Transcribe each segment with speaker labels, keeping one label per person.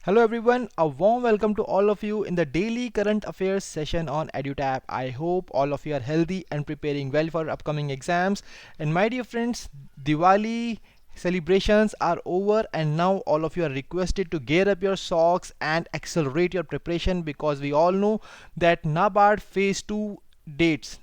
Speaker 1: Hello everyone, a warm welcome to all of you in the daily current affairs session on EduTap. I hope all of you are healthy and preparing well for upcoming exams. And my dear friends, Diwali celebrations are over and now all of you are requested to gear up your socks and accelerate your preparation, because we all know that NABARD phase 2 dates,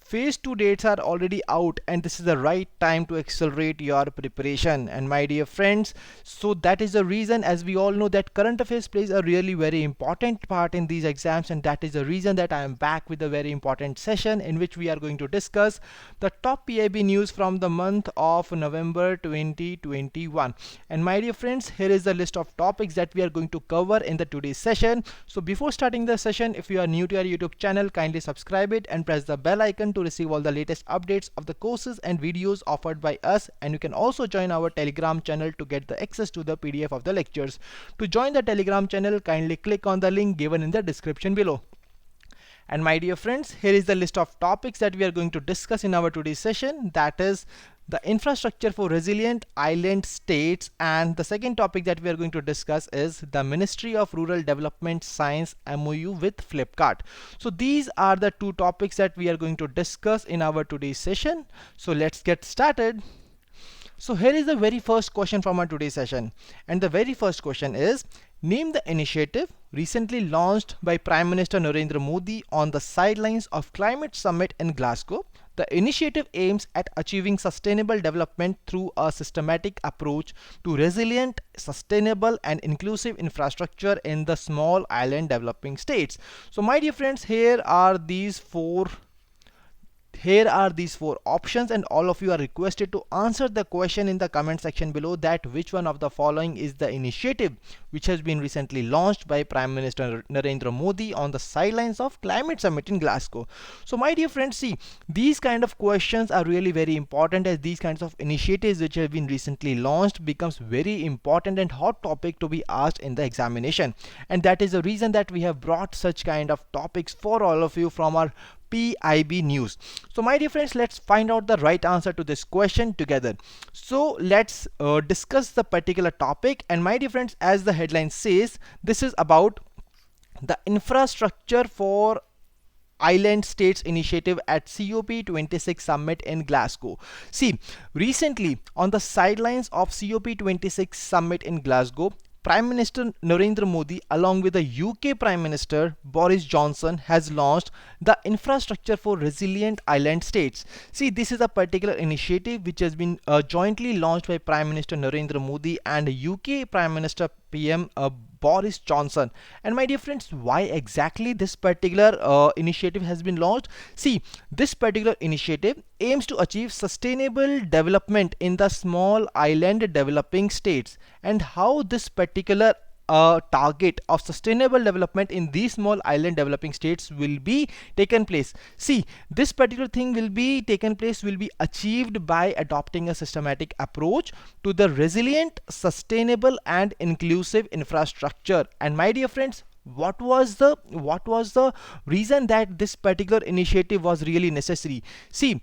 Speaker 1: Phase 2 dates are already out, and this is the right time to accelerate your preparation. And my dear friends, so that is the reason, as we all know, that current affairs plays a really very important part in these exams, and that is the reason that I am back with a very important session in which we are going to discuss the top PIB news from the month of November 2021. And my dear friends, here is the list of topics that we are going to cover in the today's session. So before starting the session, if you are new to our YouTube channel, kindly subscribe it and press the bell icon to receive all the latest updates of the courses and videos offered by us. And you can also join our Telegram channel to get the access to the PDF of the lectures. To join the Telegram channel, kindly click on the link given in the description below. And my dear friends, here is the list of topics that we are going to discuss in our today's session. That is the infrastructure for resilient island states, and the second topic that we are going to discuss is the Ministry of Rural Development Science MOU with Flipkart. So these are the two topics that we are going to discuss in our today's session. So let's get started. So here is the very first question from our today's session, and the very first question is: name the initiative recently launched by Prime Minister Narendra Modi on the sidelines of Climate Summit in Glasgow. The initiative aims at achieving sustainable development through a systematic approach to resilient, sustainable and inclusive infrastructure in the small island developing states. So my dear friends, here are these four options, and all of you are requested to answer the question in the comment section below, that which one of the following is the initiative which has been recently launched by Prime Minister Narendra Modi on the sidelines of Climate Summit in Glasgow. So my dear friends, see, these kind of questions are really very important, as these kinds of initiatives which have been recently launched becomes very important and hot topic to be asked in the examination. And that is the reason that we have brought such kind of topics for all of you from our PIB news. So my dear friends, let's find out the right answer to this question together. So let's discuss the particular topic. And my dear friends, as the headline says, this is about the infrastructure for Island States initiative at COP26 summit in Glasgow. See, recently on the sidelines of COP26 summit in Glasgow, Prime Minister Narendra Modi along with the UK Prime Minister Boris Johnson has launched the infrastructure for resilient island states. See, this is a particular initiative which has been jointly launched by Prime Minister Narendra Modi and UK Prime Minister PM Boris Johnson. And my dear friends, why exactly this particular initiative has been launched? See, this particular initiative aims to achieve sustainable development in the small island developing states, and how this particular target of sustainable development in these small island developing states will be taken place. See, this particular thing will be achieved by adopting a systematic approach to the resilient, sustainable and inclusive infrastructure. And my dear friends, what was the reason that this particular initiative was really necessary? See,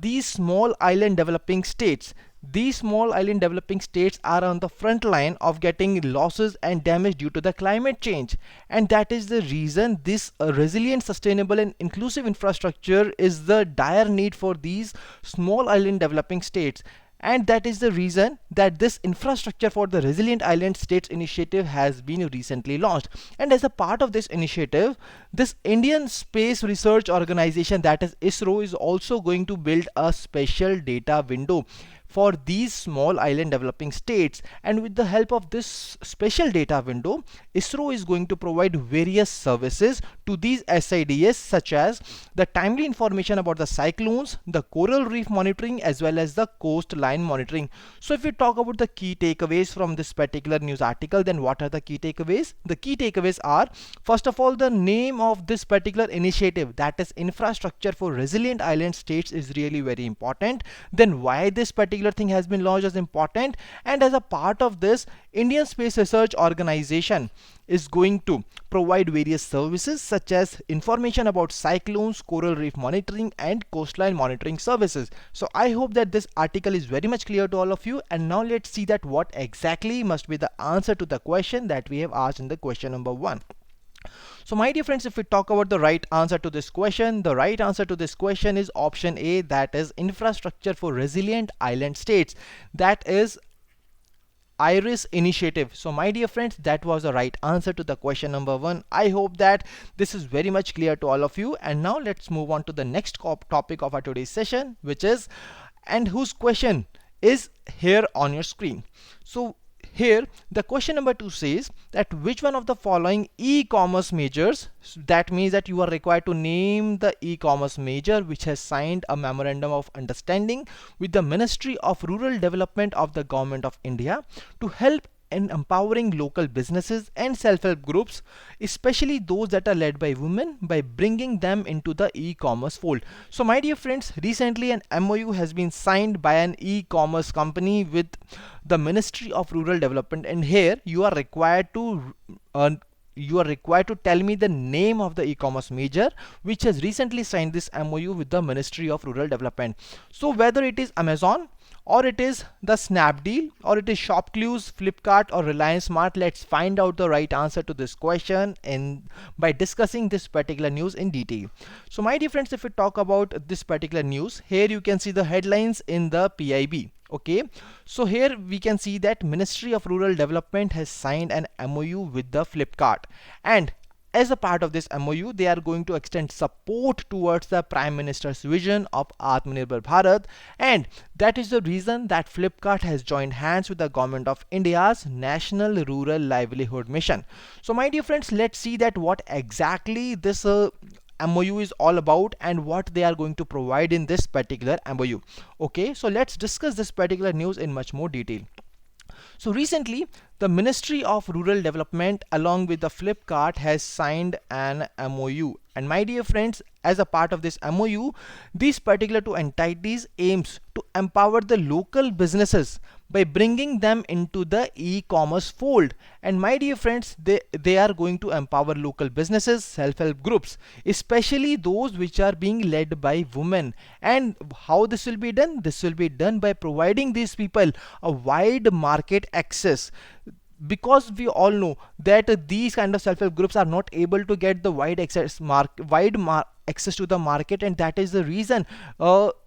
Speaker 1: these small island developing states are on the front line of getting losses and damage due to the climate change, and that is the reason this resilient, sustainable and inclusive infrastructure is the dire need for these small island developing states. And that is the reason that this infrastructure for the resilient island states initiative has been recently launched. And as a part of this initiative, this Indian Space Research Organization, that is ISRO, is also going to build a special data window for these small island developing states. And with the help of this special data window, ISRO is going to provide various services to these SIDS, such as the timely information about the cyclones, the coral reef monitoring, as well as the coastline monitoring. So if we talk about the key takeaways from this particular news article, then what are the key takeaways? The key takeaways are, first of all, the name of this particular initiative, that is infrastructure for resilient island states, is really very important. Then why this particular particular thing has been launched as important, and as a part of this, Indian Space Research Organization is going to provide various services such as information about cyclones, coral reef monitoring, and coastline monitoring services. So I hope that this article is very much clear to all of you, and now let's see that what exactly must be the answer to the question that we have asked in the question number 1. So my dear friends, if we talk about the right answer to this question, the right answer to this question is option A, that is infrastructure for resilient island states. That is IRIS initiative. So my dear friends, that was the right answer to the question number 1. I hope that this is very much clear to all of you. And now let's move on to the next topic of our today's session, which is, and whose question is here on your screen. So here the question number 2 says that which one of the following e-commerce majors, that means that you are required to name the e-commerce major which has signed a memorandum of understanding with the Ministry of Rural Development of the Government of India to help in empowering local businesses and self-help groups, especially those that are led by women, by bringing them into the e-commerce fold. So my dear friends, recently an MOU has been signed by an e-commerce company with the Ministry of Rural Development, and here you are required to tell me the name of the e-commerce major which has recently signed this MOU with the Ministry of Rural Development. So whether it is Amazon, or it is the Snapdeal, or it is Shopclues, Flipkart, or Reliance Smart, let's find out the right answer to this question by discussing this particular news in detail. So my dear friends, if we talk about this particular news, here you can see the headlines in the PIB. Okay, so here we can see that Ministry of Rural Development has signed an MOU with the Flipkart, and as a part of this MOU, they are going to extend support towards the Prime Minister's vision of Atmanirbhar Bharat, and that is the reason that Flipkart has joined hands with the Government of India's National Rural Livelihood Mission. So my dear friends, let's see that what exactly this MOU is all about and what they are going to provide in this particular MOU. Okay, so let's discuss this particular news in much more detail. So recently, the Ministry of Rural Development along with the Flipkart has signed an MOU, and my dear friends, as a part of this MOU, these particular two entities aims to empower the local businesses by bringing them into the e-commerce fold. And my dear friends, they are going to empower local businesses, self-help groups, especially those which are being led by women. And how this will be done? This will be done by providing these people a wide market access, because we all know that these kind of self-help groups are not able to get the wide access access to the market, and that is the reason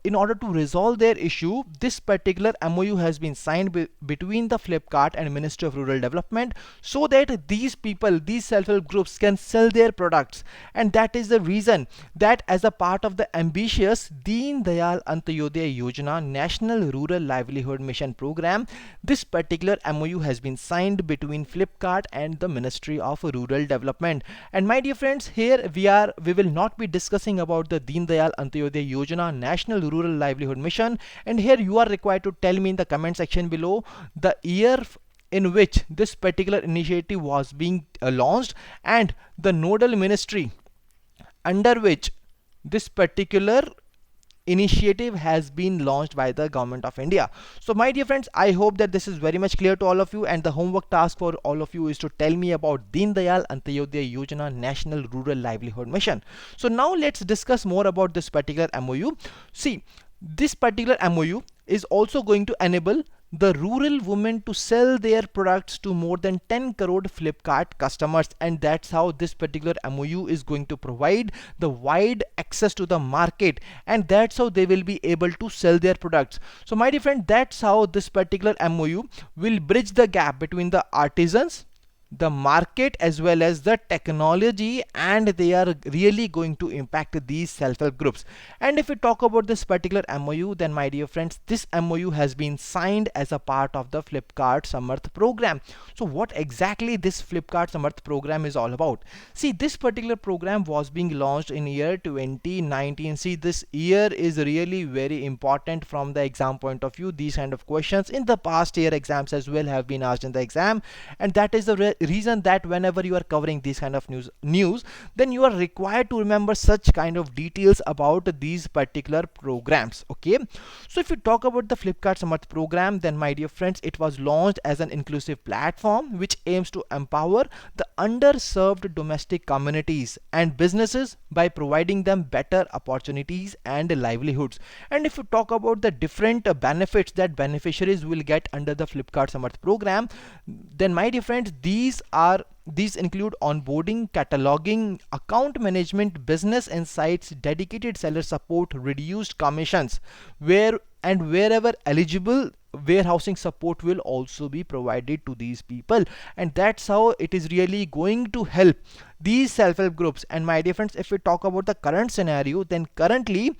Speaker 1: in order to resolve their issue, this particular MOU has been signed between the Flipkart and Ministry of Rural Development, so that these people, these self-help groups can sell their products. And that is the reason that as a part of the ambitious Deen Dayal Antyodaya Yojana National Rural Livelihood Mission program, this particular MOU has been signed between Flipkart and the Ministry of Rural Development. And my dear friends, here we will not be discussing about the Deen Dayal Antyodaya Yojana National Rural Livelihood Mission, and here you are required to tell me in the comment section below the year in which this particular initiative was being launched and the nodal ministry under which this particular initiative has been launched by the Government of India. So my dear friends, I hope that this is very much clear to all of you, and the homework task for all of you is to tell me about Deen Dayal Antyodaya Yojana National Rural Livelihood Mission. So now let's discuss more about this particular MOU. See, this particular MOU is also going to enable the rural women to sell their products to more than 10 crore Flipkart customers, and that's how this particular MOU is going to provide the wide access to the market, and that's how they will be able to sell their products. So my dear friend, that's how this particular MOU will bridge the gap between the artisans, the market, as well as the technology, and they are really going to impact these self-help groups. And if we talk about this particular MOU, then my dear friends, this MOU has been signed as a part of the Flipkart Samarth program. So what exactly this Flipkart Samarth program is all about? See, this particular program was being launched in year 2019. See, this year is really very important from the exam point of view. These kind of questions in the past year exams as well have been asked in the exam, and that is the reason that whenever you are covering this kind of news, then you are required to remember such kind of details about these particular programs. Okay, so if you talk about the Flipkart Samarth program, then my dear friends, it was launched as an inclusive platform which aims to empower the underserved domestic communities and businesses by providing them better opportunities and livelihoods. And if you talk about the different benefits that beneficiaries will get under the Flipkart Samarth program, then my dear friends, these include onboarding, cataloging, account management, business insights, dedicated seller support, reduced commissions, wherever eligible, warehousing support will also be provided to these people. And that's how it is really going to help these self-help groups. And my dear friends, if we talk about the current scenario, then currently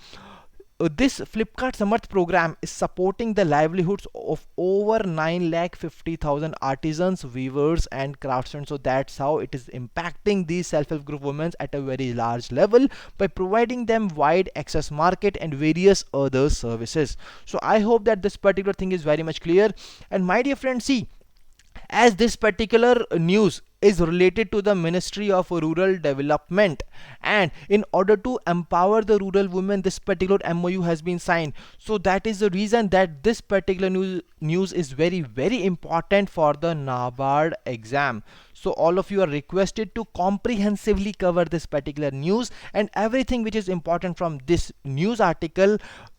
Speaker 1: this Flipkart Samarth program is supporting the livelihoods of over 9,50,000 artisans, weavers and craftsmen. So that's how it is impacting these self-help group women at a very large level by providing them wide access market and various other services. So I hope that this particular thing is very much clear. And my dear friends, see, as this particular news is related to the Ministry of Rural Development, and in order to empower the rural women, this particular MOU has been signed. So that is the reason that this particular news is very, very important for the NABARD exam. So all of you are requested to comprehensively cover this particular news, and everything which is important from this news article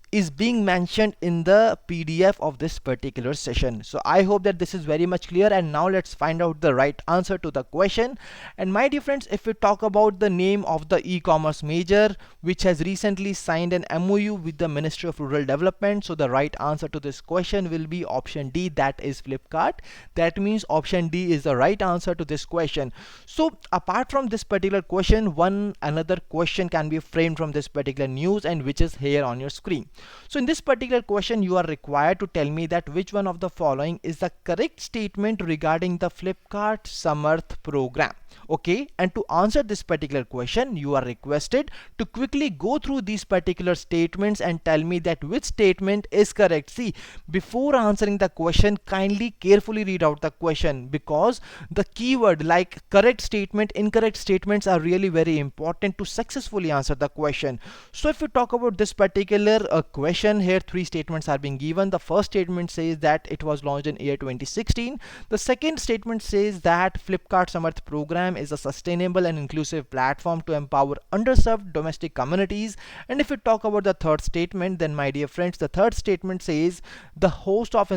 Speaker 1: is being mentioned in the PDF of this particular session. So I hope that this is very much clear. And now let's find out the right answer to the question. And my dear friends, if we talk about the name of the e-commerce major which has recently signed an MOU with the Ministry of Rural Development, so the right answer to this question will be option D, that is Flipkart. That means option D is the right answer to this question. So apart from this particular question, another question can be framed from this particular news, and which is here on your screen. So in this particular question, you are required to tell me that which one of the following is the correct statement regarding the Flipkart Samarth program. Okay, and to answer this particular question, you are requested to quickly go through these particular statements and tell me that which statement is correct. See, before answering the question, kindly carefully read out the question, because the keyword like correct statement, incorrect statements are really very important to successfully answer the question. So if we talk about this particular question, here three statements are being given. The first statement says that it was launched in year 2016. The second statement says that Flipkart Samarth program is a sustainable and inclusive platform to empower underserved domestic communities. And if we talk about the third statement, then my dear friends, the third statement says the host of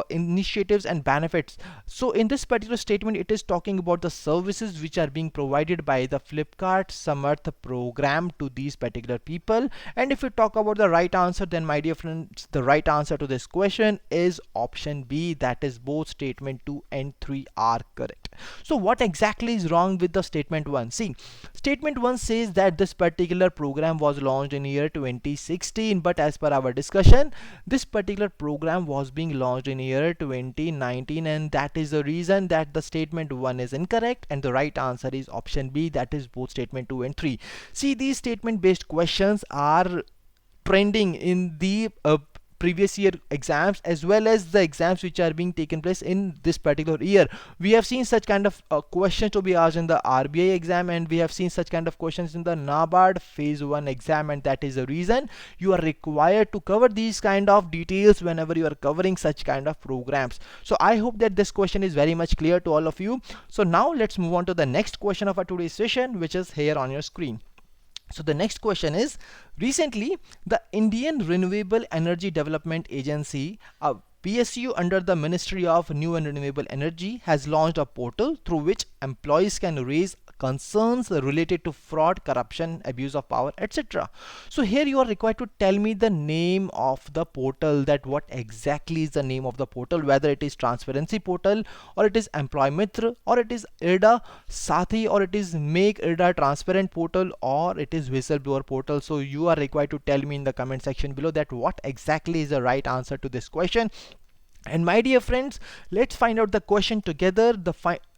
Speaker 1: initiatives and benefits. So in this particular statement, it is talking about the services which are being provided by the Flipkart Samarth program to these particular people. And if we talk about the right answer, then my dear friends, the right answer to this question is option B, that is both statement 2 and 3 are correct. So what exactly is wrong with the statement 1? See, statement 1 says that this particular program was launched in year 2016, but as per our discussion, this particular program was being launched in year 2019, and that is the reason that the statement 1 is incorrect, and the right answer is option B, that is both statement 2 and 3. See, these statement based questions are trending in the previous year exams as well as the exams which are being taken place in this particular year. We have seen such kind of questions to be asked in the RBI exam, and we have seen such kind of questions in the NABARD phase 1 exam, and that is the reason you are required to cover these kind of details whenever you are covering such kind of programs. So I hope that this question is very much clear to all of you. So now let's move on to the next question of our today's session, which is here on your screen. So the next question is, recently the Indian Renewable Energy Development Agency, PSU under the Ministry of New and Renewable Energy, has launched a portal through which employees can raise concerns related to fraud, corruption, abuse of power, etc. So here you are required to tell me the name of the portal, that what exactly is the name of the portal, whether it is Transparency Portal, or it is Employee Mitra, or it is IRDA Sathi, or it is Make IRDA Transparent Portal, or it is Whistleblower Portal. So you are required to tell me in the comment section below that what exactly is the right answer to this question. And my dear friends, let's find out the question together,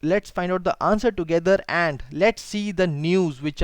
Speaker 1: let's find out the answer together, and let's see the news which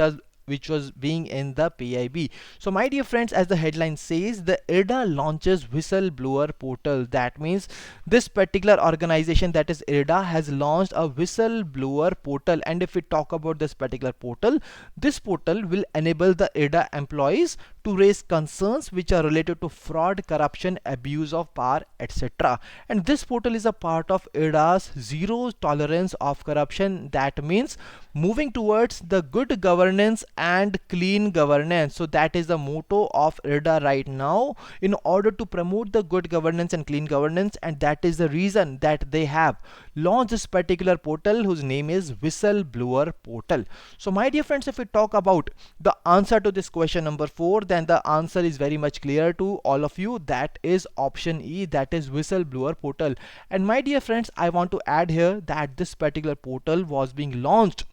Speaker 1: which was being in the PIB. So my dear friends, as the headline says, the IRDA launches whistleblower portal. That means this particular organization, that is IRDA, has launched a whistleblower portal. And if we talk about this particular portal, this portal will enable the IRDA employees to raise concerns which are related to fraud, corruption, abuse of power, etc. And this portal is a part of IRDA's zero tolerance of corruption. That means moving towards the good governance and clean governance. So that is the motto of IRDA right now, in order to promote the good governance and clean governance, and that is the reason that they have launched this particular portal whose name is whistleblower portal. So my dear friends, if we talk about the answer to this question number 4, then the answer is very much clear to all of you. That is option E, that is whistleblower portal. And my dear friends, I want to add here that this particular portal was being launched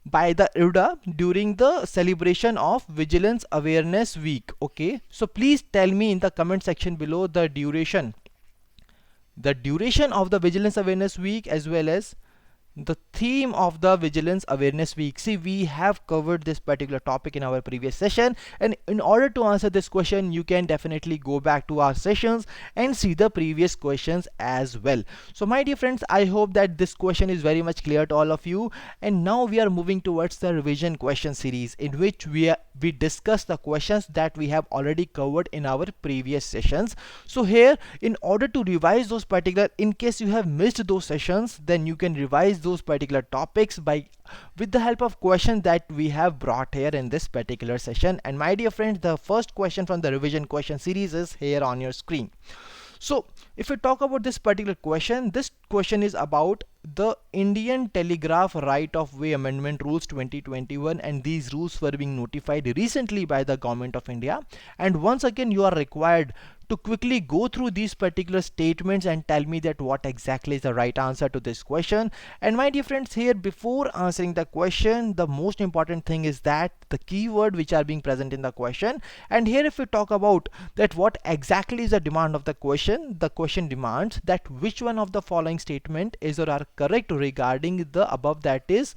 Speaker 1: by the IRDA during the celebration of Vigilance Awareness Week. Okay, so please tell me in the comment section below the duration of the Vigilance Awareness Week, as well as the theme of the Vigilance Awareness Week. See, we have covered this particular topic in our previous session, and in order to answer this question, you can definitely go back to our sessions and see the previous questions as well. So my dear friends, I hope that this question is very much clear to all of you. And now we are moving towards the revision question series, in which we discuss the questions that we have already covered in our previous sessions. So here, in order to revise those particular, in case you have missed those sessions, then you can revise those particular topics with the help of questions that we have brought here in this particular session. And my dear friends, the first question from the revision question series is here on your screen. So if we talk about this particular question, this question is about the Indian Telegraph Right of Way Amendment Rules 2021, and these rules were being notified recently by the Government of India. And once again, you are required to quickly go through these particular statements and tell me that what exactly is the right answer to this question. And my dear friends, here, before answering the question, the most important thing is that the keyword which are being present in the question. And here, if we talk about that what exactly is the demand of the question demands that which one of the following statement is or are correct regarding the above, that is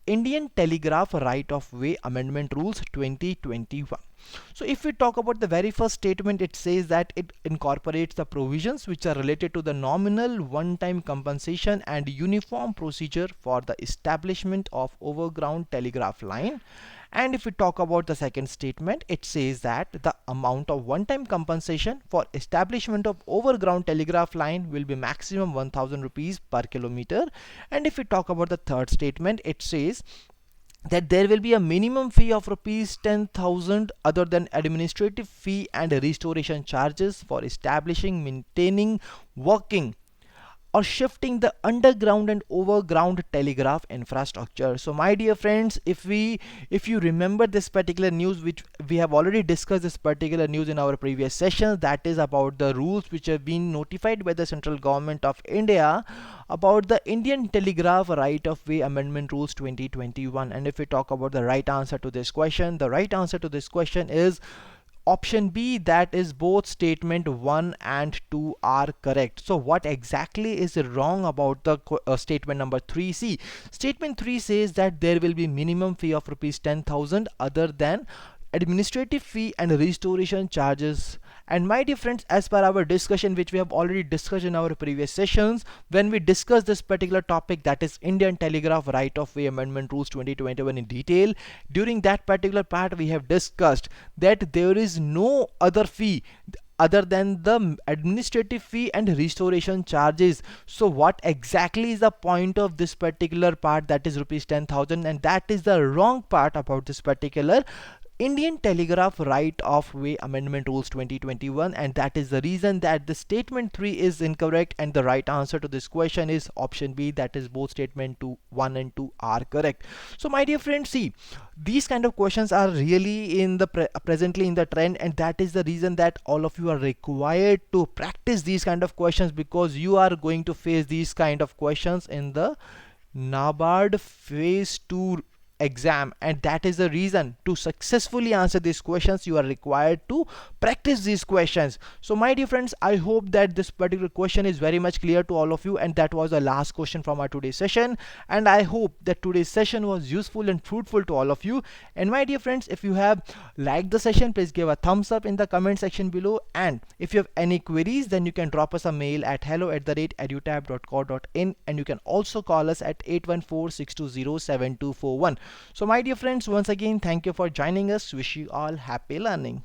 Speaker 1: Indian Telegraph Right of Way Amendment Rules 2021. So if we talk about the very first statement, it says that it incorporates the provisions which are related to the nominal one-time compensation and uniform procedure for the establishment of overground telegraph line. And if we talk about the second statement, it says that the amount of one-time compensation for establishment of overground telegraph line will be maximum 1000 rupees per kilometer. And if we talk about the third statement, it says that there will be a minimum fee of rupees 10,000 other than administrative fee and restoration charges for establishing, maintaining, working or shifting the underground and overground telegraph infrastructure. So my dear friends, if you remember this particular news, which we have already discussed this particular news in our previous session, that is about the rules which have been notified by the central government of India about the Indian Telegraph Right of Way Amendment Rules 2021. And if we talk about the right answer to this question, the right answer to this question is option B, that is both statement 1 and 2 are correct. So what exactly is wrong about the statement number 3? See, statement 3 says that there will be minimum fee of rupees 10,000 other than administrative fee and restoration charges. And my dear friends, as per our discussion which we have already discussed in our previous sessions, when we discussed this particular topic, that is Indian Telegraph Right of Way Amendment Rules 2021 in detail, during that particular part we have discussed that there is no other fee other than the administrative fee and restoration charges. So what exactly is the point of this particular part, that is rupees 10,000, and that is the wrong part about this particular Indian Telegraph Right of Way Amendment Rules 2021, and that is the reason that the statement 3 is incorrect, and the right answer to this question is option B, that is both statement 1 and 2 are correct. So my dear friends, see, these kind of questions are really in the presently in the trend, and that is the reason that all of you are required to practice these kind of questions, because you are going to face these kind of questions in the NABARD phase 2 exam, and that is the reason to successfully answer these questions you are required to practice these questions. So my dear friends, I hope that this particular question is very much clear to all of you, and that was the last question from our today's session, and I hope that today's session was useful and fruitful to all of you. And my dear friends, if you have liked the session, please give a thumbs up in the comment section below, and if you have any queries, then you can drop us a mail at hello@edutap.co.in, and you can also call us at 814-620-7241. So my dear friends, once again, thank you for joining us. Wish you all happy learning.